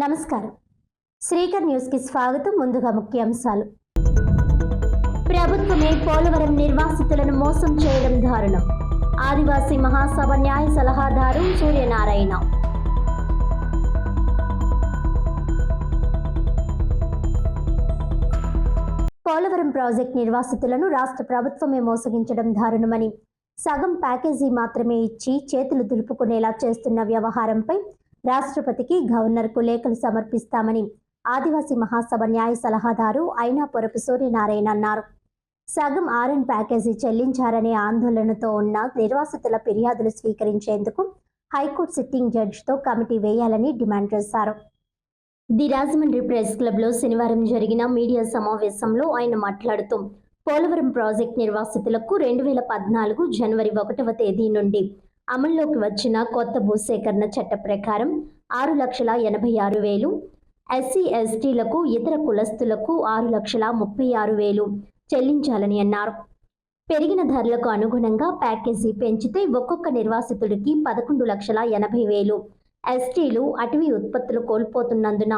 నమస్కారం. శ్రీకర్ న్యూస్ కి స్వాగతం. ముందుగా ముఖ్యాంశాలు. ప్రభుత్వమే పోలవరం నిర్వాసితులను మోసం చేయడం దారుణం. ఆదివాసీ మహాసభ న్యాయ సలహాదారు సూర్యనారాయణ. పోలవరం ప్రాజెక్ట్ నిర్వాసితులను రాష్ట్ర ప్రభుత్వమే మోసగించడం దారుణమని, సగం ప్యాకేజీ మాత్రమే ఇచ్చి చేతులు దులుపుకునేలా చేస్తున్న వ్యవహారంపై రాష్ట్రపతికి గవర్నర్కు లేఖలు సమర్పిస్తామని ఆదివాసీ మహాసభ న్యాయ సలహాదారు ఐనాపురపు సూర్యనారాయణ అన్నారు. సగం ఆర్ఎన్ ప్యాకేజీ చెల్లించారనే ఆందోళనతో ఉన్న నిర్వాసితుల ఫిర్యాదులు స్వీకరించేందుకు హైకోర్టు సిట్టింగ్ జడ్జితో కమిటీ వేయాలని డిమాండ్ చేశారు. ది రాజమండ్రి ప్రెస్ క్లబ్లో శనివారం జరిగిన మీడియా సమావేశంలో ఆయన మాట్లాడుతూ, పోలవరం ప్రాజెక్ట్ నిర్వాసితులకు 2014 జనవరి 1వ తేదీ నుండి అమల్లోకి వచ్చిన కొత్త భూసేకరణ చట్ట ప్రకారం 6,86,000, ఎస్సీ ఎస్టీలకు ఇతర కులస్తులకు 6,36,000 చెల్లించాలని అన్నారు. పెరిగిన ధరలకు అనుగుణంగా ప్యాకేజీ పెంచితే ఒక్కొక్క నిర్వాసితుడికి 11,80,000, ఎస్టీలు అటవీ ఉత్పత్తులు కోల్పోతున్నందున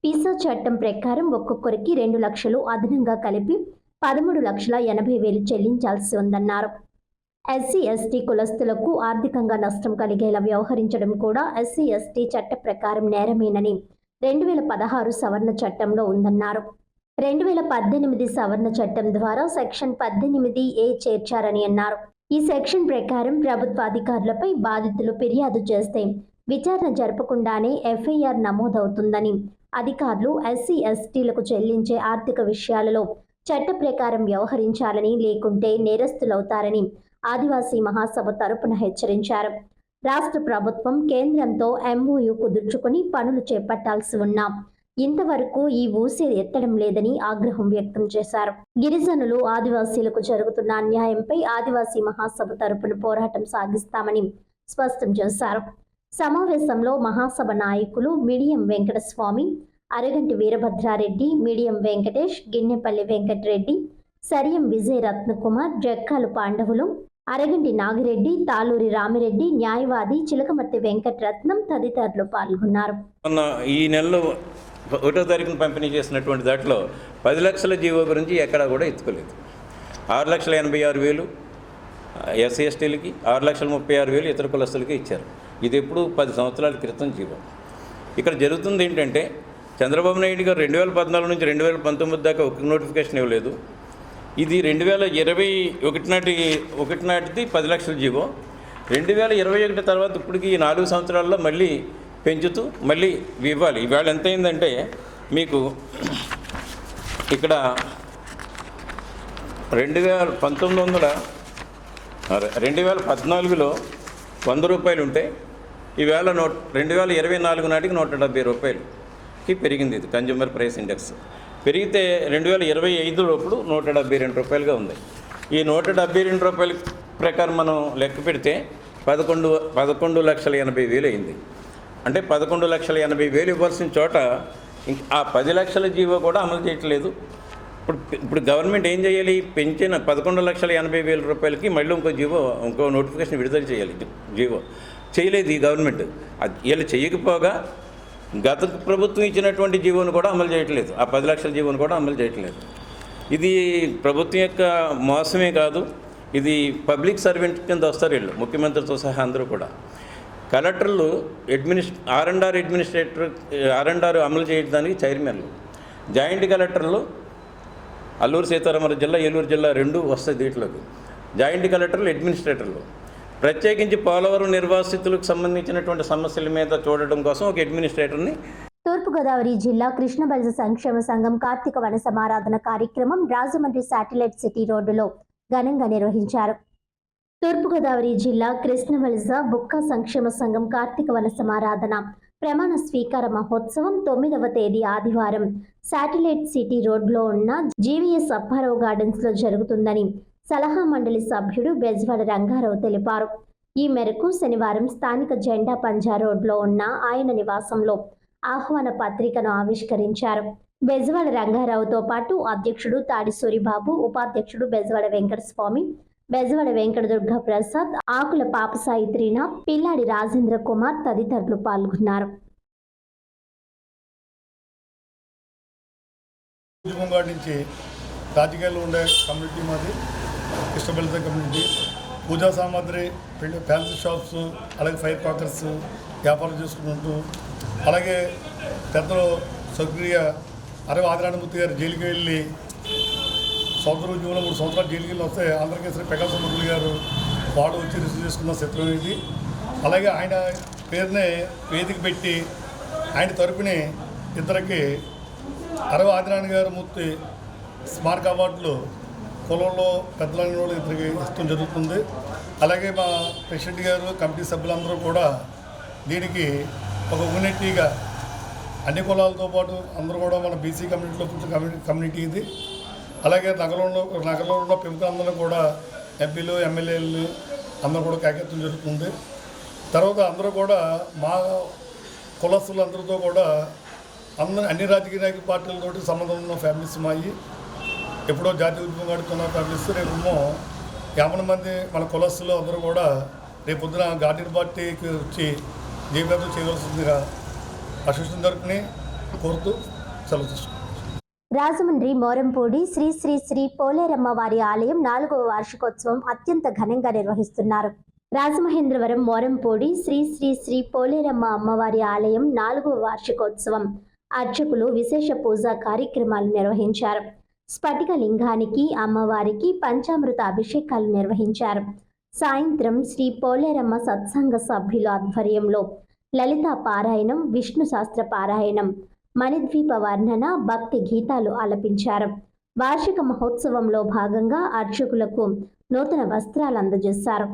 పీసా చట్టం ప్రకారం ఒక్కొక్కరికి 2 లక్షలు అదనంగా కలిపి 13,80,000 చెల్లించాల్సి ఉందన్నారు. ఎస్సీ ఎస్టీ కులస్తులకు ఆర్థికంగా నష్టం కలిగేలా వ్యవహరించడం కూడా ఎస్సీ ఎస్టీ చట్ట ప్రకారం నేరమేనని 2016 సవరణ చట్టంలో ఉందన్నారు. 2018 సవరణ చట్టం ద్వారా సెక్షన్ 18A చేర్చారని అన్నారు. ఈ సెక్షన్ ప్రకారం ప్రభుత్వ అధికారులపై బాధితులు ఫిర్యాదు చేస్తే విచారణ జరపకుండానే ఎఫ్ఐఆర్ నమోదవుతుందని, అధికారులు ఎస్సీ ఎస్టీలకు చెల్లించే ఆర్థిక విషయాలలో చట్ట ప్రకారం వ్యవహరించాలని, లేకుంటే నేరస్తులవుతారని ఆదివాసీ మహాసభ తరపున హెచ్చరించారు. రాష్ట్ర ప్రభుత్వం కేంద్రంతో MOU కుదుర్చుకుని పనులు చేపట్టాల్సి ఉన్నా ఇంతవరకు ఈ ఊసే ఎత్తడం లేదని ఆగ్రహం వ్యక్తం చేశారు. గిరిజనులు, ఆదివాసీలకు జరుగుతున్న అన్యాయంపై ఆదివాసీ మహాసభ తరపున పోరాటం సాగిస్తామని స్పష్టం చేశారు. సమావేశంలో మహాసభ నాయకులు మిడియం వెంకటస్వామి, అరగంటి వీరభద్రారెడ్డి, మిడియం వెంకటేష్, గిన్నెపల్లి వెంకటరెడ్డి, సరియం విజయ రత్నకుమార్, జక్కాలు పాండవులు, అరగంటి నాగిరెడ్డి, తాలూరి రామిరెడ్డి, న్యాయవాది చిలకమర్తి వెంకటరత్నం తదితరులు పాల్గొన్నారు. ఈ నెలలో 1వ తారీఖున పంపిణీ చేసినటువంటి దాంట్లో 10 లక్షల జీవో గురించి ఎక్కడా కూడా ఎత్తుకోలేదు. 6,86,000 ఎస్సీ ఎస్టీలకి, 6,36,000 ఇతర కులస్తులకి ఇచ్చారు. ఇది ఎప్పుడు 10 సంవత్సరాల క్రితం జీవో. ఇక్కడ జరుగుతుంది ఏంటంటే, చంద్రబాబు నాయుడు గారు 2014 నుంచి 2019 దాకా ఒక నోటిఫికేషన్ ఇవ్వలేదు. ఇది 2021 నాటిది 10 లక్షల జీవో. 2021 తర్వాత ఇప్పటికి 4 సంవత్సరాల్లో మళ్ళీ పెంచుతూ మళ్ళీ ఇవ్వాలి. ఇవాళ ఎంత అయిందంటే, మీకు ఇక్కడ 2014లో 100 రూపాయలు ఉంటే ఈవేళ 2024 నాటికి 170 రూపాయలకి పెరిగింది. ఇది కన్జ్యూమర్ ప్రైస్ ఇండెక్స్ పెరిగితే 2025 లోపల 172 రూపాయలుగా ఉంది. ఈ 172 రూపాయల ప్రకారం మనం లెక్క పెడితే 11,80,000 అయింది. అంటే 11,80,000 ఇవ్వాల్సిన చోట ఆ 10 లక్షల జీవో కూడా అమలు చేయట్లేదు. ఇప్పుడు గవర్నమెంట్ ఏం చేయాలి? పెంచిన 11,80,000 రూపాయలకి మళ్ళీ ఇంకో నోటిఫికేషన్ విడుదల చేయాలి. జీవో చేయలేదు ఈ గవర్నమెంట్. వీళ్ళు చేయకపోగా గత ప్రభుత్వం ఇచ్చినటువంటి జీవోను కూడా అమలు చేయట్లేదు. ఆ 10 లక్షల జీవోను కూడా అమలు చేయట్లేదు. ఇది ప్రభుత్వం యొక్క మోసమే కాదు, ఇది పబ్లిక్ సర్వెంట్ కింద వస్తారు వీళ్ళు, ముఖ్యమంత్రితో సహా అందరూ కూడా. కలెక్టర్లు ఆర్&ఆర్ అమలు చేయడానికి చైర్మన్లు, జాయింట్ కలెక్టర్లు అల్లూరు సీతారామరాజు జిల్లా, ఏలూరు జిల్లా 2 వస్తాయి దీంట్లోకి. జాయింట్ కలెక్టర్లు, అడ్మినిస్ట్రేటర్లు ప్రత్యేకించి పోలవరం నిర్వాసితులకు సంబంధించినటువంటి సమస్యల మీద చూడడం కోసం ఒక అడ్మినిస్ట్రేటర్ని. తూర్పుగోదావరి జిల్లా కృష్ణబల్జ సంక్షేమ సంఘం కార్తీక వన సమారాధన కార్యక్రమం రాజమండ్రి శాటిలైట్ సిటీ రోడ్డులో ఘనంగా నిర్వహించారు. తూర్పుగోదావరి జిల్లా కృష్ణబల్జ బుక్క సంక్షేమ సంఘం కార్తీక వన సమారాధన ప్రమాణ స్వీకార మహోత్సవం 9వ తేదీ ఆదివారం శాటిలైట్ సిటీ రోడ్లో ఉన్న జీవీఎస్ అప్పారావు గార్డెన్స్లో జరుగుతుందని సలహా మండలి సభ్యుడు బెజవాడ రంగారావు తెలిపారు. ఈ మేరకు శనివారం స్థానిక జెండా పంజా రోడ్లో ఉన్న ఆయన నివాసంలో ఆహ్వాన పత్రికను ఆవిష్కరించారు. బెజవాడ రంగారావుతో పాటు అధ్యక్షుడు తాడి సూరిబాబు, ఉపాధ్యక్షుడు బెజవాడ వెంకటస్వామి, బెజవాడ వెంకటదుర్గ ప్రసాద్, ఆకుల పాపసాయి త్రినాథ్, పిల్లాడి రాజేంద్ర కుమార్ తదితరులు పాల్గొన్నారు. ఉద్యమంగాడి నుంచి రాజకీయాల్లో ఉండే కమ్యూనిటీ మాది కృష్ణబెల్త కమ్యూనిటీ. పూజా సామాగ్రి, ఫ్యాన్సీ షాప్స్, అలాగే ఫైర్ క్రాకర్స్ వ్యాపారం చేసుకుంటూ, అలాగే పెద్దలు స్వర్గీయ అరవ ఆదినారాయణమూర్తి గారు జైలుకి వెళ్ళి సంవత్సరం ఉద్యమంలో 3 సంవత్సరాలు జైలుకి వెళ్ళి వస్తే ఆంధ్రకేశ్వరి ప్రకాశం మురళి గారు వాడు వచ్చి రిసీవ్ చేసుకున్న చిత్రం ఇది. అలాగే ఆయన పేరునే వేదిక పెట్టి ఆయన తరపుని ఇద్దరికి అరవ ఆదినారాయణ గారు మూర్తి స్మారక అవార్డులు కులంలో పెద్దలైన వాళ్ళు ఇద్దరికి ఇష్టం జరుగుతుంది. అలాగే మా ప్రెసిడెంట్ గారు, కమిటీ సభ్యులందరూ కూడా దీనికి ఒక యూనిటీగా అన్ని కులాలతో పాటు అందరూ కూడా మన బీసీ కమ్యూనిటీలో పుట్టిన కమ్యూనిటీ ఇది. అలాగే నగరంలో ఉన్న ప్రముఖులందరూ కూడా ఎంపీలు, ఎమ్మెల్యేలు అందరూ కూడా కాకెత్తడం జరుగుతుంది. తర్వాత అందరూ కూడా మా కులస్తులు అందరితో కూడా అన్ని రాజకీయ పార్టీలతోటి సంబంధం ఉన్న ఫ్యామిలీస్ మాయి. ఎప్పుడో జాతీయ ఉద్యమం గడుపుతున్న ఫ్యామిలీస్ రేపేమో 50 మంది మన కులస్తులు అందరూ కూడా రేపు పొద్దున గార్డెన్ పార్టీకి వచ్చి జీవితం చేయవలసిందిగా అసోసియేషన్ తరపుని కోరుతూ సెలవు తీసుకుంటాం. రాజమండ్రి మోరంపూడి శ్రీ శ్రీ శ్రీ పోలేరమ్మ వారి ఆలయం 4వ వార్షికోత్సవం అత్యంత ఘనంగా నిర్వహిస్తున్నారు. రాజమహేంద్రవరం మోరంపూడి శ్రీ శ్రీ శ్రీ పోలేరమ్మ అమ్మవారి ఆలయం 4వ వార్షికోత్సవం అర్చకులు విశేష పూజా కార్యక్రమాలు నిర్వహించారు. స్ఫటిక లింగానికి అమ్మవారికి పంచామృత అభిషేకాలు నిర్వహించారు. సాయంత్రం శ్రీ పోలేరమ్మ సత్సంగ సభ్యుల ఆధ్వర్యంలో లలితా పారాయణం, విష్ణు శాస్త్ర పారాయణం, మణిద్వీప వర్ణన, భక్తి గీతాలు ఆలపించారు. వార్షిక మహోత్సవంలో భాగంగా అర్చకులకు నూతన వస్త్రాలు అందజేశారు.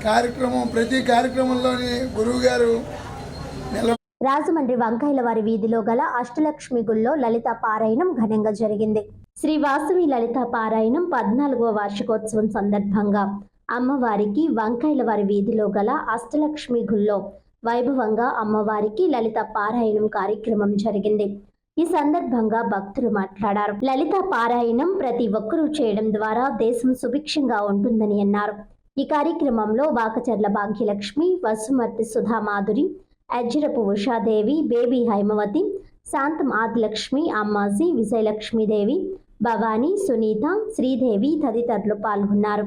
కార్యక్రమం ప్రతి కార్యక్రమంలోని గురువు గారు రాజమండ్రి వంకాయలవారి వీధిలో గల అష్టలక్ష్మి గుళ్ళో లలిత పారాయణం ఘనంగా జరిగింది. శ్రీ వాసవి లలిత పారాయణం 14వ వార్షికోత్సవం సందర్భంగా అమ్మవారికి వంకాయలవారి వీధిలో గల అష్టలక్ష్మి గుళ్ళో వైభవంగా అమ్మవారికి లలిత పారాయణం కార్యక్రమం జరిగింది. ఈ సందర్భంగా భక్తులు మాట్లాడారు. లలిత పారాయణం ప్రతి ఒక్కరూ చేయడం ద్వారా దేశం సుభిక్షంగా ఉంటుందని అన్నారు. ఈ కార్యక్రమంలో వాకచర్ల భాగ్యలక్ష్మి, వసుమర్తి సుధామాధురి, అజ్జరపు ఉషాదేవి, బేబీ హైమవతి, శాంతం ఆదిలక్ష్మి, అమ్మాజీ, విజయలక్ష్మీదేవి, భవానీ, సునీత, శ్రీదేవి తదితరులు పాల్గొన్నారు.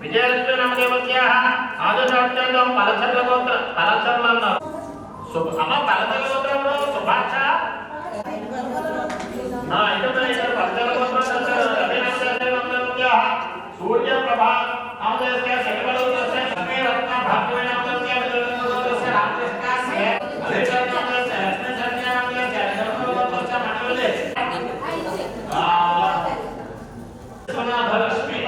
విజయలక్ష్మి నామదేవత్యాః ఆదిశాస్త్రం పలచర్ల గోత్ర పలచర్ల అన్నారు. అమ్మ పలచర్ల గోత్రంలో సుభాష పలచర్ల గోత్రం సూర్య ప్రభా నామదేవత్యాః శనిబలగోత్రస్య లక్ష్మీ రత్న భాగ్యమే నామదేవత్యాః విజయలక్ష్మి రామకృష్ణ అధిశాస్త్రం నామదేవత్యాః లక్ష్మీ సత్య నామదేవత్యాః శనిబలగోత్రస్య మండలే లక్ష్మి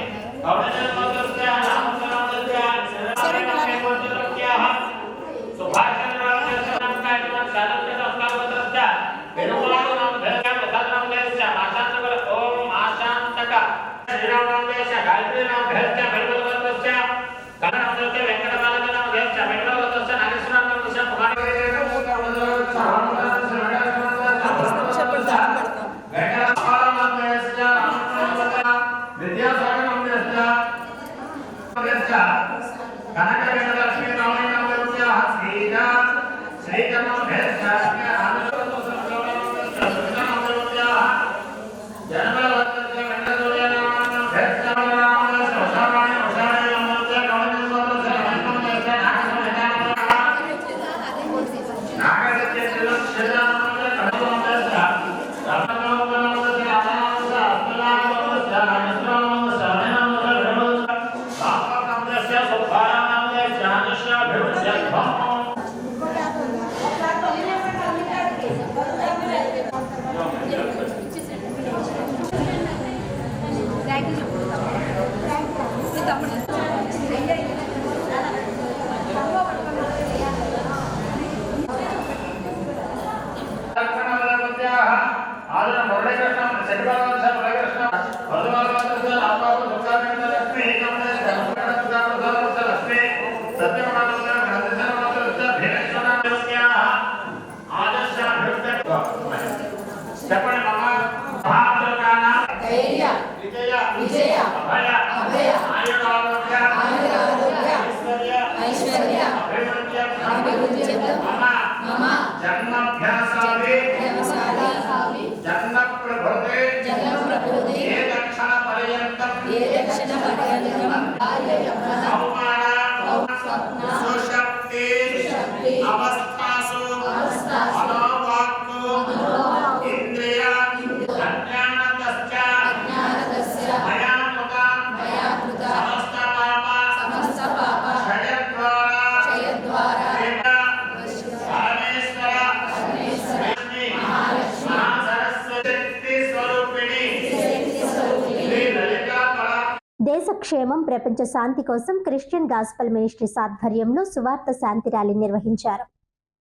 దేశ క్షేమం, ప్రపంచ శాంతి కోసం క్రిస్టియన్ గాస్పల్ మినిస్ట్రీస్ ఆధ్వర్యంలో సువార్త శాంతి ర్యాలీ నిర్వహించారు.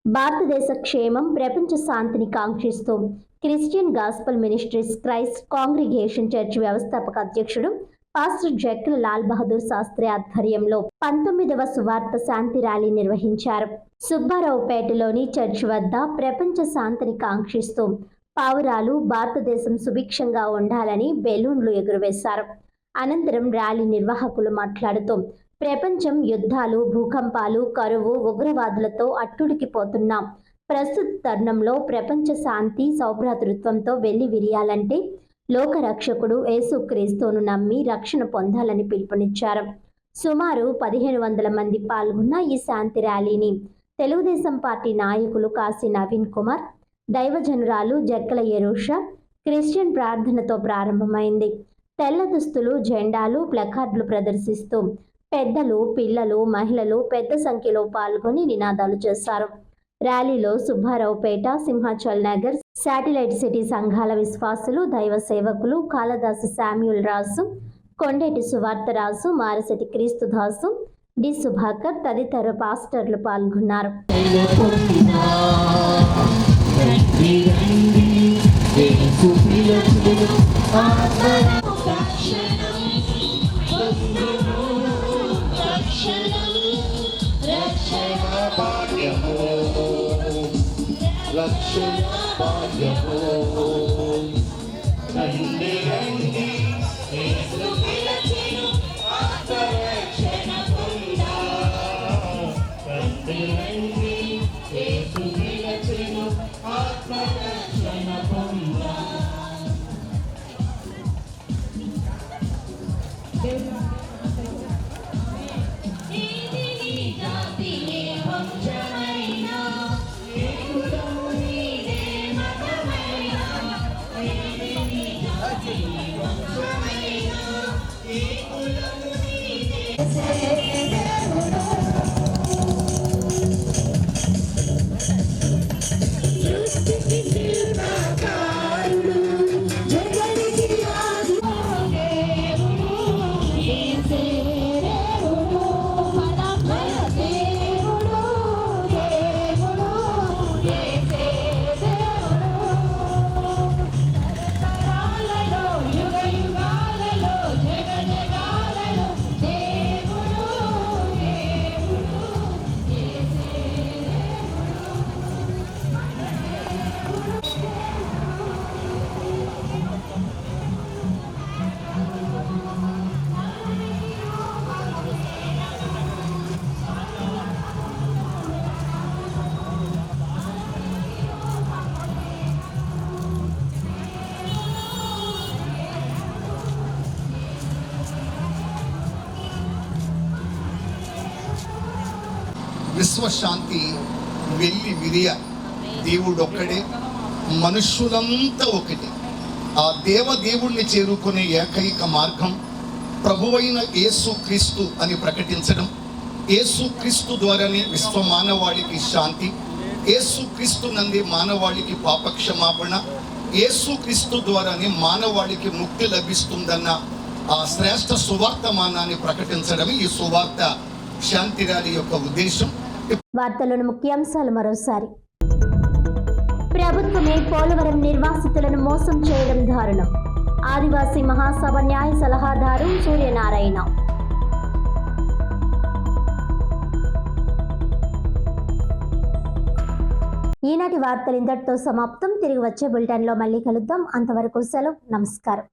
భారతదేశ క్షేమం, ప్రపంచ శాంతిని కాంక్షిస్తూ Christian gospel ministries Christ congregation church వ్యవస్థాపక అధ్యక్షుడు పాస్టర్ జక్కల లాల్ బహదూర్ శాస్త్రి ఆధ్వర్యంలో 19వ సువార్త శాంతి ర్యాలీ నిర్వహించారు. సుబ్బారావుపేటలోని చర్చ్ వద్ద ప్రపంచ శాంతిని కాంక్షిస్తూ పావురాలు భారతదేశం సుభిక్షంగా ఉండాలని బెలూన్లు ఎగురవేశారు. అనంతరం ర్యాలీ నిర్వాహకులు మాట్లాడుతూ ప్రపంచం యుద్ధాలు, భూకంపాలు, కరువు, ఉగ్రవాదులతో అట్టుడికిపోతున్న ప్రస్తుత తరుణంలో ప్రపంచ శాంతి, సౌభ్రాతృత్వంతో వెళ్లి విరియాలంటే లోకరక్షకుడు యేసుక్రీస్తును నమ్మి రక్షణ పొందాలని పిలుపునిచ్చారు. సుమారు 1500 మంది పాల్గొన్న ఈ శాంతి ర్యాలీని తెలుగుదేశం పార్టీ నాయకులు కాశీ నవీన్ కుమార్, దైవజనురాలు జక్కల యెరూషా క్రిస్టియన్ ప్రార్థనతో ప్రారంభమైంది. తెల్ల దుస్తులు, జెండాలు, ప్లకార్డులు ప్రదర్శిస్తూ పెద్దలు, పిల్లలు, మహిళలు పెద్ద సంఖ్యలో పాల్గొని నినాదాలు చేశారు. ర్యాలీలో సుబ్బారావుపేట, సింహాచల్ నగర్, శాటిలైట్ సిటీ సంఘాల విశ్వాసులు, దైవ సేవకులు, కాళదాసు శామ్యూల్ రాజు, కొండేటి సువార్తరాజు, మారశెట్టి క్రీస్తుదాసు, డి సుభాకర్ తదితర పాస్టర్లు పాల్గొన్నారు. విశ్వశాంతి వెళ్ళి విరియ దేవుడు ఒక్కడే, మనుష్యులంతా ఒకటే. ఆ దేవుణ్ణి చేరుకునే ఏకైక మార్గం ప్రభువైన యేసు క్రీస్తు అని ప్రకటించడం. యేసు క్రీస్తు ద్వారానే విశ్వ మానవాళికి శాంతి, యేసు క్రీస్తు నందే మానవాళికి పాపక్షమాపణ, యేసు క్రీస్తు ద్వారానే మానవాళికి ముక్తి లభిస్తుందన్న ఆ శ్రేష్ఠ సువార్తమానాన్ని ప్రకటించడమే ఈ సువార్త శాంతి ర్యాలీ యొక్క ఉద్దేశం. వార్తలోని ముఖ్యాంశాలు మరోసారి. ప్రభుత్వమే పోలవరం నిర్వాసితులను మోసం చేయడం దారుణం. ఆదివాసీ మహాసభ న్యాయ సలహాదారు సూర్యనారాయణ. ఈనాటి వార్తలు ఇంతటితో సమాప్తం. తిరిగి వచ్చే బులెటిన్లో మళ్ళీ కలుద్దాం. అంతవరకు సెలవు. నమస్కారం.